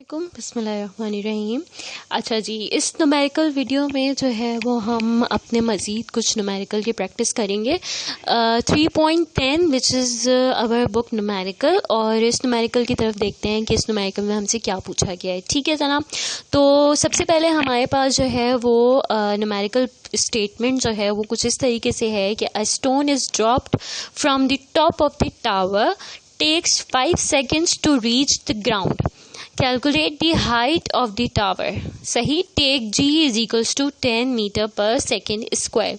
अस्सलामुअलैकुम बिस्मिल्लाहिर्रहमानिर्रहीम। अच्छा जी, इस न्यूमेरिकल वीडियो में जो है वो हम अपने मज़ीद कुछ न्यूमेरिकल की प्रैक्टिस करेंगे 3.10 which is our book numerical. और इस न्यूमेरिकल की तरफ देखते हैं कि इस न्यूमेरिकल में हमसे क्या पूछा गया है। ठीक है जनाब, तो सबसे पहले हमारे पास जो है वो न्यूमेरिकल स्टेटमेंट जो है वो कुछ इस तरीके से है कि a stone is dropped from the top of the tower, takes 5 seconds to reach the ground. Calculate the height of the tower. सही, take g is equals to 10 metre per second square.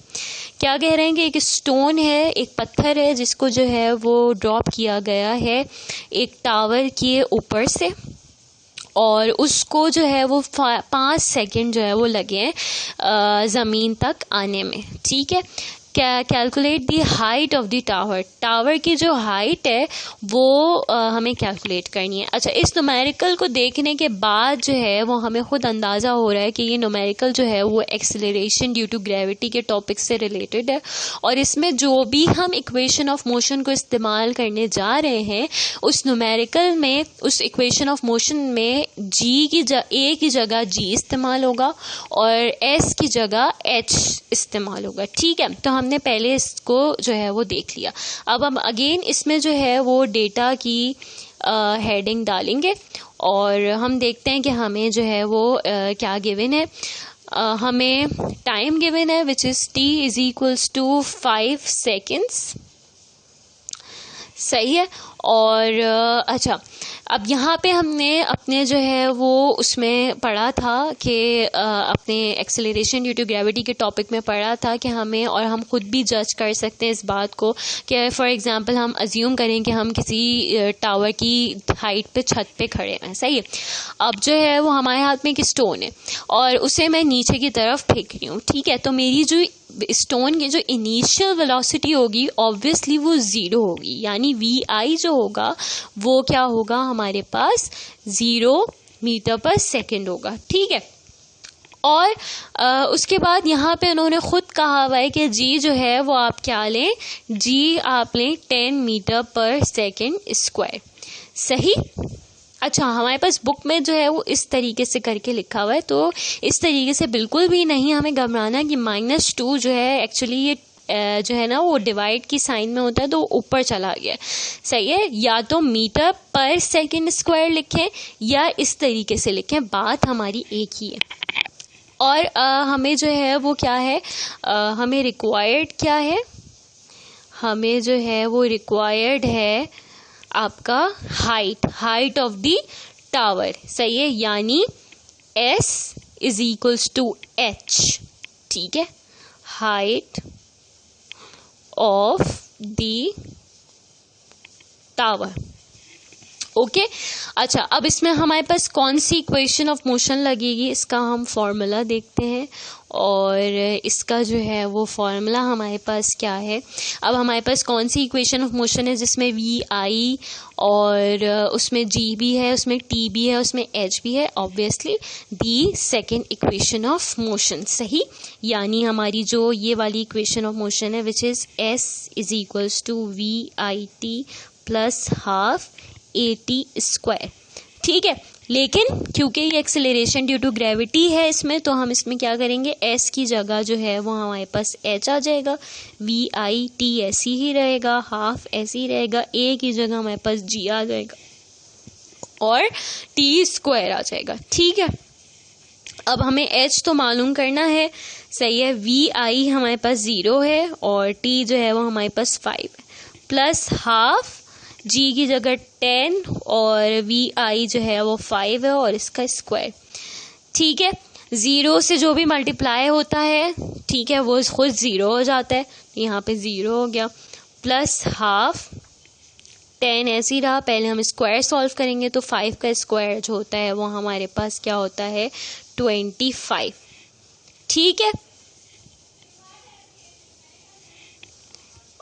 क्या कह रहे हैं कि एक stone है, एक पत्थर है जिसको जो है वो ड्रॉप किया गया है एक टावर के ऊपर से, और उसको जो है वो 5 सेकेंड जो है वो लगे हैं ज़मीन तक आने में। ठीक है, calculate the height of the tower. Tower की जो हाइट है वो हमें कैलकुलेट करनी है। अच्छा, इस न्यूमेरिकल को देखने के बाद जो है वो हमें खुद अंदाज़ा हो रहा है कि ये न्यूमेरिकल जो है वो एक्सेलरेशन ड्यू टू ग्रेविटी के टॉपिक से रिलेटेड है, और इसमें जो भी हम इक्वेशन ऑफ मोशन को इस्तेमाल करने जा रहे हैं उस न्यूमेरिकल में, उस इक्वेशन ऑफ मोशन में ए की जगह जी इस्तेमाल होगा और एस की जगह एच इस्तेमाल होगा। ठीक है, तो हमने पहले इसको जो है वो देख लिया। अब हम अगेन इसमें जो है वो डेटा की हेडिंग डालेंगे और हम देखते हैं कि हमें जो है वो क्या गिवन है। हमें टाइम गिवन है which is t is equals to 5 seconds. सही है। और अच्छा, अब यहाँ पे हमने अपने जो है वो उसमें पढ़ा था कि अपने एक्सेलरेशन ड्यू टू ग्रेविटी के टॉपिक में पढ़ा था कि हमें, और हम खुद भी जज कर सकते हैं इस बात को कि फॉर एग्जांपल हम अज्यूम करें कि हम किसी टावर की हाइट पे, छत पे खड़े हैं। सही है। अब जो है वो हमारे हाथ में एक स्टोन है और उसे मैं नीचे की तरफ फेंक रही हूँ। ठीक है, तो मेरी जो स्टोन की जो इनिशियल वेलोसिटी होगी ऑब्वियसली वो 0 होगी, यानी vi जो होगा वो क्या होगा, हमारे पास 0 मीटर पर सेकेंड होगा। ठीक है, और उसके बाद यहाँ पे उन्होंने खुद कहा हुआ है कि जी जो है वो आप क्या लें, जी आप लें 10 मीटर पर सेकेंड स्क्वायर। सही। अच्छा, हमारे पास बुक में जो है वो इस तरीके से करके लिखा हुआ है, तो इस तरीके से बिल्कुल भी नहीं हमें घबराना कि -2 जो है एक्चुअली ये जो है ना वो डिवाइड की साइन में होता है तो ऊपर चला गया। सही है, या तो मीटर पर सेकेंड स्क्वायर लिखें या इस तरीके से लिखें, बात हमारी एक ही है। और हमें जो है वो क्या है, हमें रिक्वायर्ड क्या है, हमें जो है वो रिक्वायर्ड है आपका हाइट ऑफ द टावर। सही है, यानी S is equals to H। ठीक है, height of the tower. Okay. अच्छा, अब इसमें हमारे पास कौन सी इक्वेशन ऑफ मोशन लगेगी, इसका हम फॉर्मूला देखते हैं। और इसका जो है वो फॉर्मूला हमारे पास क्या है, अब हमारे पास कौन सी इक्वेशन ऑफ मोशन है जिसमें vi और उसमें g भी है, उसमें t भी है, उसमें h भी है, obviously the second equation of motion. सही, यानी हमारी जो ये वाली इक्वेशन ऑफ मोशन है which is s is equals to vit plus half at square. ठीक है, लेकिन क्योंकि ये एक्सेलरेशन ड्यू टू ग्रेविटी है इसमें, तो हम इसमें क्या करेंगे, s की जगह जो है वो हमारे पास h आ जाएगा, vit ऐसी ही रहेगा, हाफ ऐसी ही रहेगा, a की जगह हमारे पास g आ जाएगा और t स्क्वायर आ जाएगा। ठीक है, अब हमें h तो मालूम करना है। सही है, vi हमारे पास 0 है और t जो है वो हमारे पास 5 है, प्लस हाफ g की जगह 10 और vi जो है वो 5 है और इसका स्क्वायर। ठीक है, 0 से जो भी मल्टीप्लाई होता है, ठीक है, वो खुद 0 हो जाता है, यहाँ पे 0 हो गया, प्लस हाफ 10 ऐसे ही रहा। पहले हम स्क्वायर सॉल्व करेंगे तो 5 का स्क्वायर जो होता है वो हमारे पास क्या होता है, 25। ठीक है,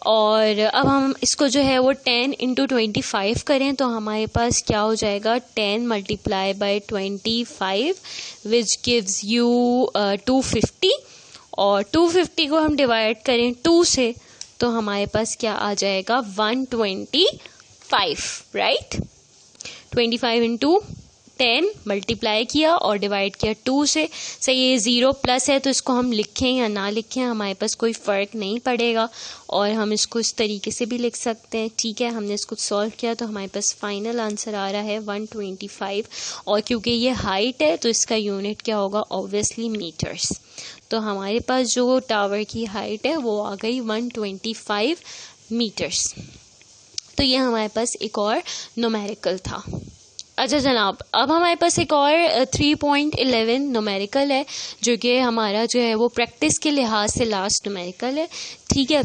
और अब हम इसको जो है वो 10 × 25 करें तो हमारे पास क्या हो जाएगा, 10 × 25 विच गिव्स यू 250, और 250 को हम डिवाइड करें 2 से तो हमारे पास क्या आ जाएगा, 125। राइट, 25 × 10 मल्टीप्लाई किया और डिवाइड किया 2 से। सही, ये 0 प्लस है तो इसको हम लिखें या ना लिखें हमारे पास कोई फ़र्क नहीं पड़ेगा, और हम इसको इस तरीके से भी लिख सकते हैं। ठीक है, हमने इसको सॉल्व किया तो हमारे पास फाइनल आंसर आ रहा है 125, और क्योंकि ये हाइट है तो इसका यूनिट क्या होगा, ऑब्वियसली मीटर्स। तो हमारे पास जो टावर की हाइट है वो आ गई 125 मीटर्स। तो ये हमारे पास एक और न्यूमेरिकल था। अच्छा जनाब, अब हमारे पास एक और 3.11 न्यूमेरिकल है, जो कि हमारा जो है वो प्रैक्टिस के लिहाज से लास्ट न्यूमेरिकल है। ठीक है,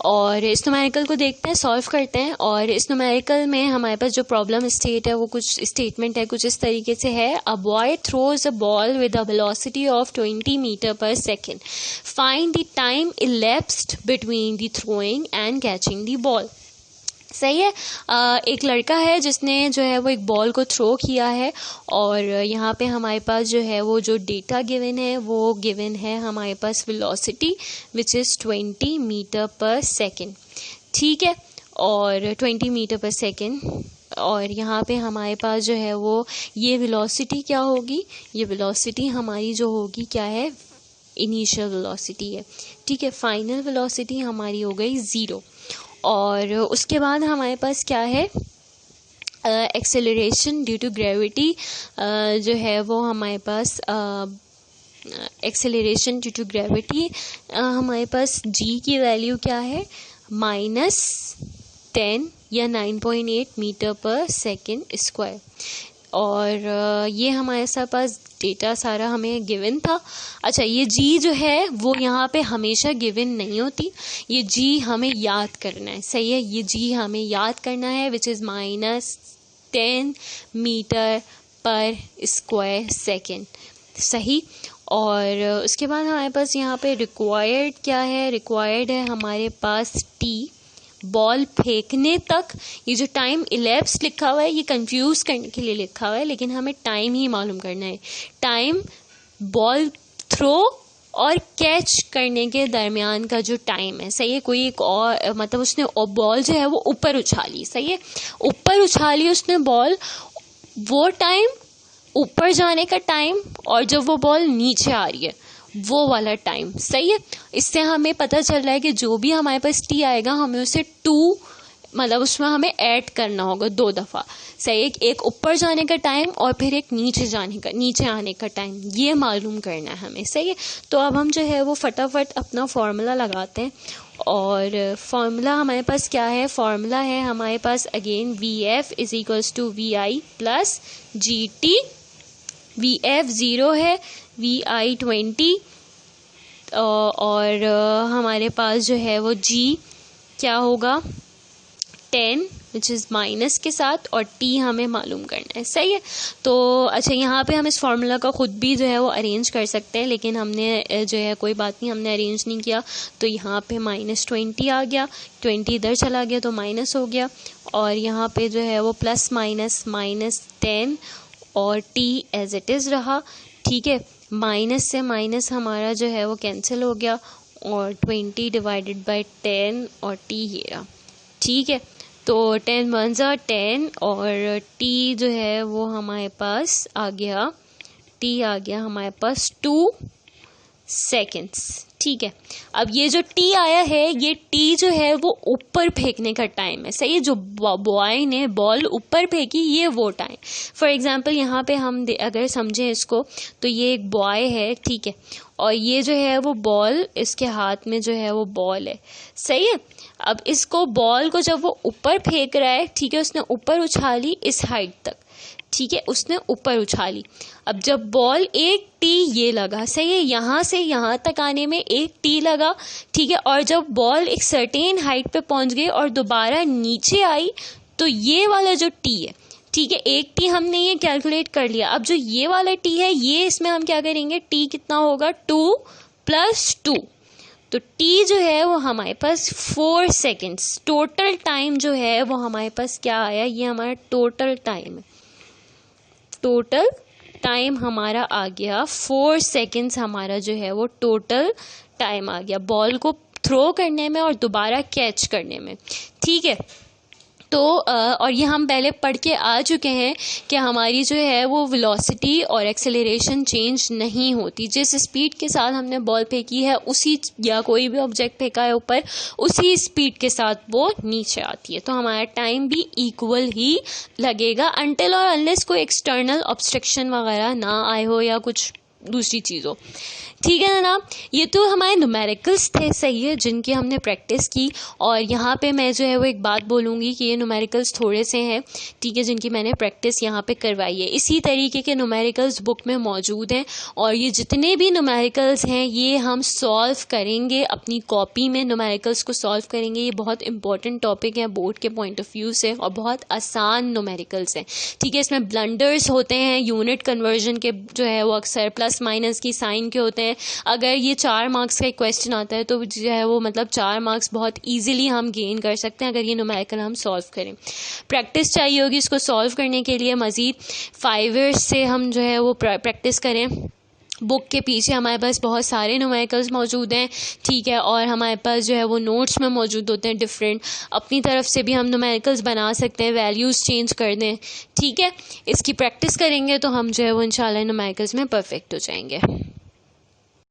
और इस न्यूमेरिकल को देखते हैं, सॉल्व करते हैं। और इस न्यूमेरिकल में हमारे पास जो प्रॉब्लम स्टेट है वो कुछ स्टेटमेंट है, कुछ इस तरीके से है। A boy throws a ball with a velocity of 20 metre per second, find the time elapsed between the throwing and catching the ball. सही है, एक लड़का है जिसने जो है वो एक बॉल को थ्रो किया है, और यहाँ पे हमारे पास जो है वो जो डेटा गिवन है वो गिवन है हमारे पास velocity which is 20 metre per second. ठीक है, और 20 मीटर पर सेकेंड, और यहाँ पे हमारे पास जो है वो ये वेलोसिटी क्या होगी, ये वेलोसिटी हमारी जो होगी क्या है, इनिशियल वेलोसिटी है। ठीक है, फाइनल वेलोसिटी हमारी हो गई 0। और उसके बाद हमारे पास क्या है, एक्सेलरेशन ड्यू टू ग्रेविटी जो है वो हमारे पास एक्सेलरेशन ड्यू टू ग्रेविटी हमारे पास g की वैल्यू क्या है, -10 या 9.8 मीटर पर सेकेंड स्क्वायर। और ये हमारे पास डेटा सारा हमें गिवन था। अच्छा, ये जी जो है वो यहाँ पे हमेशा गिवन नहीं होती, ये जी हमें याद करना है। सही है, ये जी हमें याद करना है विच इज़ -10 मीटर पर स्क्वायर सेकेंड। सही, और उसके बाद हमारे पास यहाँ पे रिक्वायर्ड क्या है, रिक्वायर्ड है हमारे पास टी, बॉल फेंकने तक। ये जो टाइम इलेप्स लिखा हुआ है ये कंफ्यूज करने के लिए लिखा हुआ है, लेकिन हमें टाइम ही मालूम करना है। टाइम बॉल थ्रो और कैच करने के दरमियान का जो टाइम है। सही है, कोई एक और मतलब उसने बॉल जो है वो ऊपर उछाली। सही है, ऊपर उछाली उसने बॉल, वो टाइम ऊपर जाने का टाइम, और जब वो बॉल नीचे आ रही है वो वाला टाइम। सही है, इससे हमें पता चल रहा है कि जो भी हमारे पास टी आएगा हमें उसे 2 मतलब उसमें हमें ऐड करना होगा 2 दफ़ा। सही है, एक ऊपर जाने का टाइम और फिर एक नीचे आने का टाइम, ये मालूम करना है हमें। सही है, तो अब हम जो है वो फटाफट अपना फार्मूला लगाते हैं। और फार्मूला हमारे पास क्या है, फार्मूला है हमारे पास again VF is equals to VI plus GT। VF 0 है, VI 20, और हमारे पास जो है वो G क्या होगा 10 विच इज़ माइनस के साथ, और T हमें मालूम करना है। सही है, तो अच्छा यहाँ पे हम इस फार्मूला का ख़ुद भी जो है वो अरेंज कर सकते हैं, लेकिन हमने जो है कोई बात नहीं, हमने अरेंज नहीं किया। तो यहाँ पे -20 आ गया, 20 इधर चला गया तो माइनस हो गया, और यहाँ पे जो है वो प्लस माइनस -10 और T एज इट इज़ रहा। ठीक है, माइनस से माइनस हमारा जो है वो कैंसिल हो गया, और 20 डिवाइडेड बाय 10 और T ये रहा। ठीक है, तो 10 1 10, और T जो है वो हमारे पास आ गया, T आ गया हमारे पास 2 सेकेंड्स। ठीक है, अब ये जो T आया है, ये T जो है वो ऊपर फेंकने का टाइम है। सही है, जो बॉय ने बॉल ऊपर फेंकी ये वो टाइम। फॉर एग्जांपल यहाँ पे हम अगर समझें इसको, तो ये एक बॉय है। ठीक है, और ये जो है वो बॉल, इसके हाथ में जो है वो बॉल है। सही है, अब इसको बॉल को जब वो ऊपर फेंक रहा है, ठीक है, उसने ऊपर उछाली इस हाइट तक। ठीक है, उसने ऊपर उछाली, अब जब बॉल एक टी ये लगा। सही है, यहाँ से यहाँ तक आने में एक टी लगा। ठीक है, और जब बॉल एक सर्टेन हाइट पे पहुँच गई और दोबारा नीचे आई, तो ये वाला जो टी है, ठीक है, एक टी हमने ये कैलकुलेट कर लिया। अब जो ये वाला टी है, ये इसमें हम क्या करेंगे, टी कितना होगा 2 + 2, तो टी जो है वो हमारे पास 4 सेकेंड्स। टोटल टाइम जो है वो हमारे पास क्या आया, ये हमारा टोटल टाइम है। टोटल टाइम हमारा आ गया 4 सेकेंड्स, हमारा जो है वो टोटल टाइम आ गया बॉल को थ्रो करने में और दोबारा कैच करने में। ठीक है, तो और ये हम पहले पढ़ के आ चुके हैं कि हमारी जो है वो वेलोसिटी और एक्सेलरेशन चेंज नहीं होती। जिस स्पीड के साथ हमने बॉल फेंकी है उसी, या कोई भी ऑब्जेक्ट फेंका है ऊपर, उसी स्पीड के साथ वो नीचे आती है। तो हमारा टाइम भी इक्वल ही लगेगा अनटिल और अनलेस कोई एक्सटर्नल ऑब्स्ट्रक्शन वगैरह ना आए हो या कुछ दूसरी चीज़ हो। ठीक है ना जनाब। ये तो हमारे न्यूमेरिकल्स थे, सही है, जिनकी हमने प्रैक्टिस की। और यहाँ पे मैं जो है वो एक बात बोलूँगी कि ये न्यूमेरिकल्स थोड़े से हैं, ठीक है, जिनकी मैंने प्रैक्टिस यहाँ पे करवाई है। इसी तरीके के न्यूमेरिकल्स बुक में मौजूद हैं और ये जितने भी न्यूमेरिकल्स हैं ये हम सॉल्व करेंगे अपनी कॉपी में। न्यूमेरिकल्स को सॉल्व करेंगे, ये बहुत इंपॉर्टेंट टॉपिक है बोर्ड के पॉइंट ऑफ व्यू से और बहुत आसान न्यूमेरिकल्स हैं, ठीक है। इसमें ब्लंडर्स होते हैं, यूनिट कन्वर्जन के जो है वो अक्सर प्लस माइनस की साइन के होते हैं। अगर ये 4 मार्क्स का एक क्वेश्चन आता है तो जो है वो मतलब 4 मार्क्स बहुत इजीली हम गेन कर सकते हैं अगर ये न्यूमेरिकल हम सॉल्व करें। प्रैक्टिस चाहिए होगी इसको सॉल्व करने के लिए, मज़ीद 5 ईयर्स से हम जो है वो प्रैक्टिस करें। बुक के पीछे हमारे पास बहुत सारे न्यूमेरिकल्स मौजूद हैं, ठीक है, और हमारे पास जो है वो नोट्स में मौजूद होते हैं डिफरेंट। अपनी तरफ से भी हम न्यूमेरिकल्स बना सकते हैं, वैल्यूज़ चेंज कर दें, ठीक है। इसकी प्रैक्टिस करेंगे तो हम जो है वो इंशाल्लाह न्यूमेरिकल्स में परफेक्ट हो जाएंगे।